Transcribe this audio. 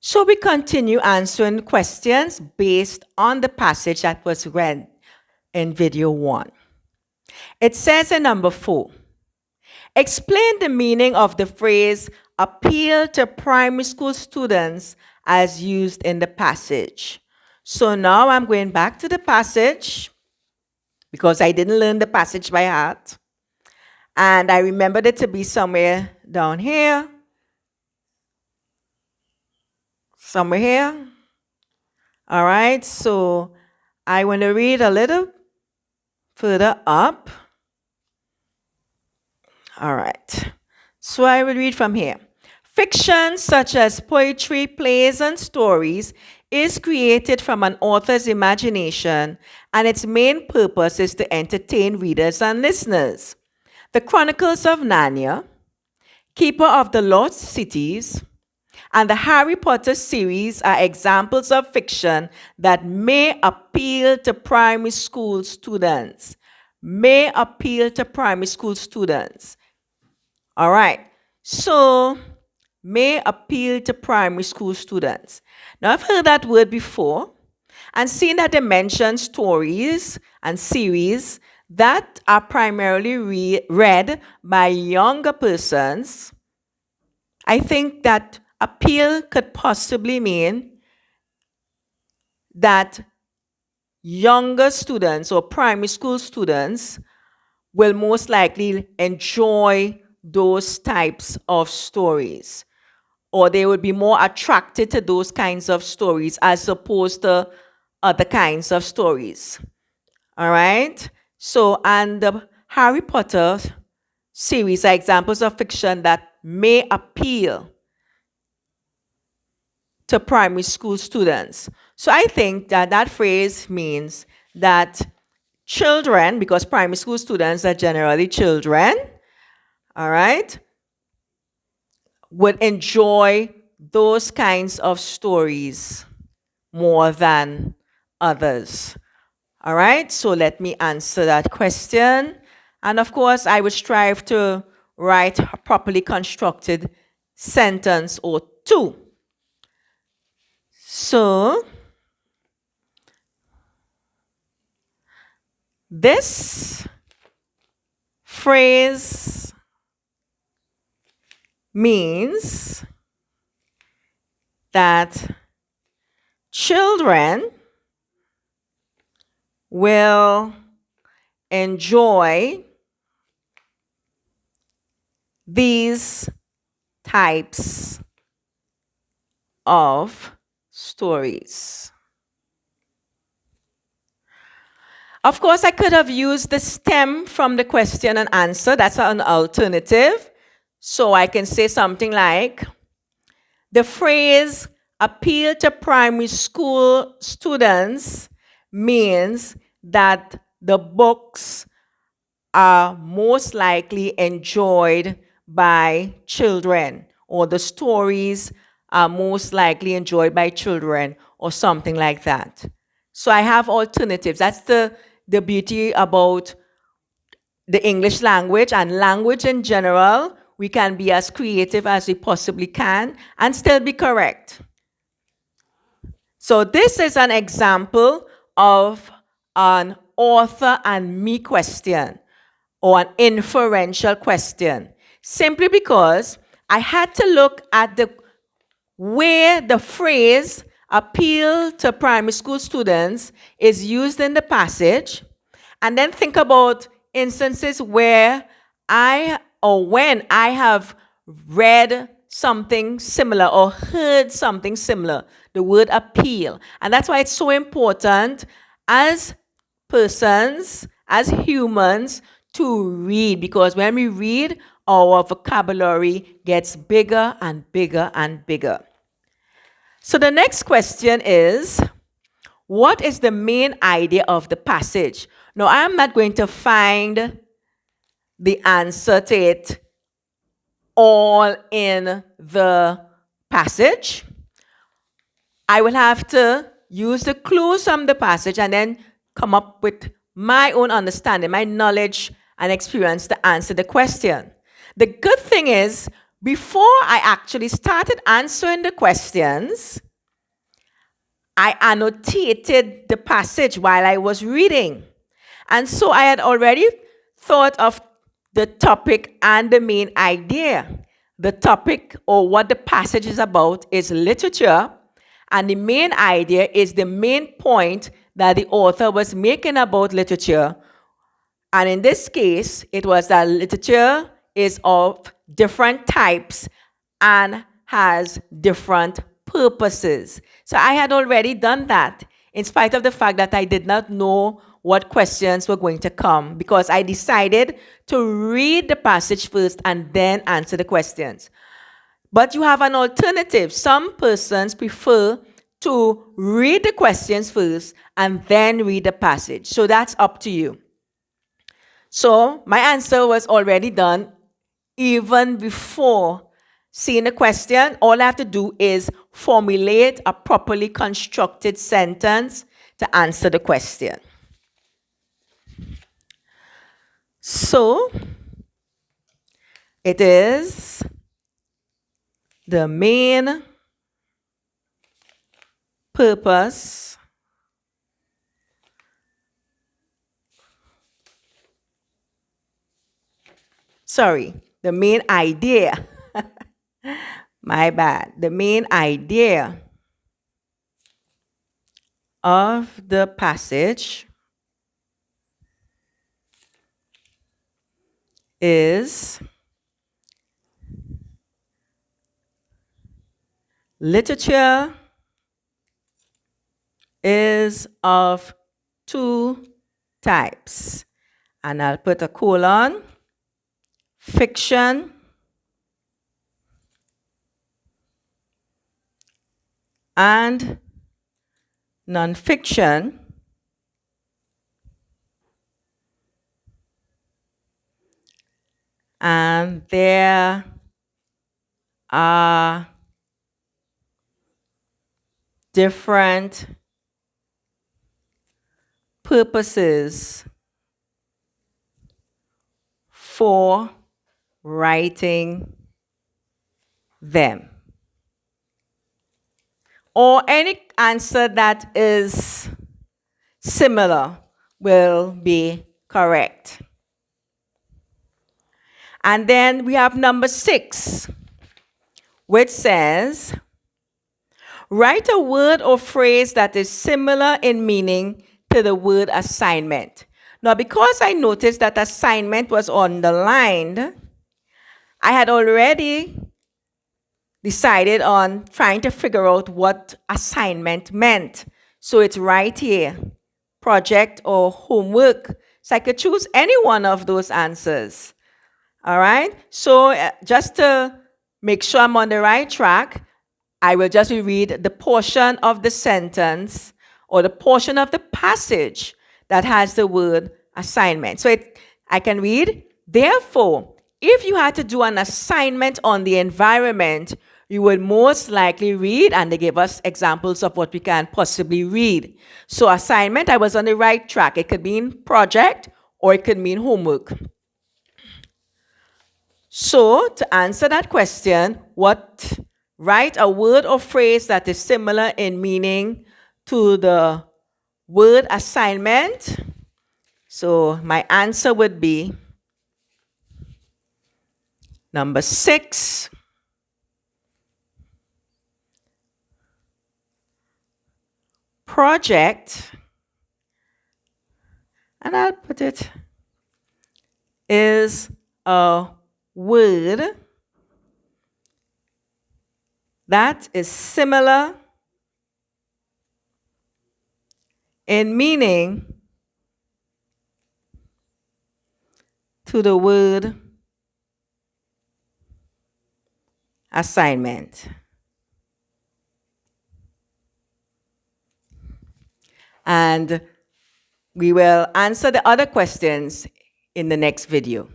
So we continue answering questions based on the passage that was read in video 1. It says in number 4, explain the meaning of the phrase appeal to primary school students as used in the passage. So now I'm going back to the passage because I didn't learn the passage by heart. And I remembered it to be somewhere down here. Somewhere here. All right, so I want to read a little further up. All right, so I will read from here. Fiction, such as poetry, plays, and stories, is created from an author's imagination, and its main purpose is to entertain readers and listeners. The Chronicles of Narnia, Keeper of the Lost Cities, and the Harry Potter series are examples of fiction that may appeal to primary school students. May appeal to primary school students. All right. So, may appeal to primary school students. Now, I've heard that word before and seen that they mention stories and series that are primarily read by younger persons. I think that appeal could possibly mean that younger students or primary school students will most likely enjoy those types of stories, or they would be more attracted to those kinds of stories as opposed to other kinds of stories. All right? So, and the Harry Potter series are examples of fiction that may appeal to primary school students. So I think that that phrase means that children, because primary school students are generally children, all right, would enjoy those kinds of stories more than others. All right, so let me answer that question. And of course, I would strive to write a properly constructed sentence or two. So, this phrase means that children will enjoy these types of stories. Of course, I could have used the stem from the question and answer. That's an alternative. So I can say something like, the phrase appeal to primary school students means that the books are most likely enjoyed by children, or the stories are most likely enjoyed by children, or something like that. So I have alternatives. That's the beauty about the English language and language in general. We can be as creative as we possibly can and still be correct. So this is an example of an author and me question, or an inferential question, simply because I had to look at the where the phrase appeal to primary school students is used in the passage, and then think about instances where when I have read something similar or heard something similar, the word appeal. And that's why it's so important as persons, as humans, to read, because when we read, our vocabulary gets bigger and bigger and bigger. So the next question is, what is the main idea of the passage? Now, I'm not going to find the answer to it all in the passage. I will have to use the clues from the passage and then come up with my own understanding, my knowledge and experience to answer the question. The good thing is, before I actually started answering the questions, I annotated the passage while I was reading. And so I had already thought of the topic and the main idea. The topic, or what the passage is about, is literature, and the main idea is the main point that the author was making about literature. And in this case, it was that literature is of different types and has different purposes. So I had already done that, in spite of the fact that I did not know what questions were going to come, because I decided to read the passage first and then answer the questions. But you have an alternative. Some persons prefer to read the questions first and then read the passage. So that's up to you. So my answer was already done even before seeing the question. All I have to do is formulate a properly constructed sentence to answer the question. So it is the main purpose the main idea. My bad. The main idea of the passage is literature is of two types. And I'll put a colon. Fiction and nonfiction. And there are different purposes for writing them. Or any answer that is similar will be correct. And then we have number 6, which says, write a word or phrase that is similar in meaning to the word assignment. Now, because I noticed that assignment was underlined, I had already decided on trying to figure out what assignment meant. So it's right here, project or homework. So I could choose any one of those answers. All right? So just to make sure I'm on the right track, I will just read the portion of the sentence or the portion of the passage that has the word assignment. So I can read, therefore, if you had to do an assignment on the environment, you would most likely read, and they give us examples of what we can possibly read. So assignment, I was on the right track. It could mean project or it could mean homework. So to answer that question, write a word or phrase that is similar in meaning to the word assignment. So my answer would be number 6. Project, and I'll put it, is a word that is similar in meaning to the word assignment. And we will answer the other questions in the next video.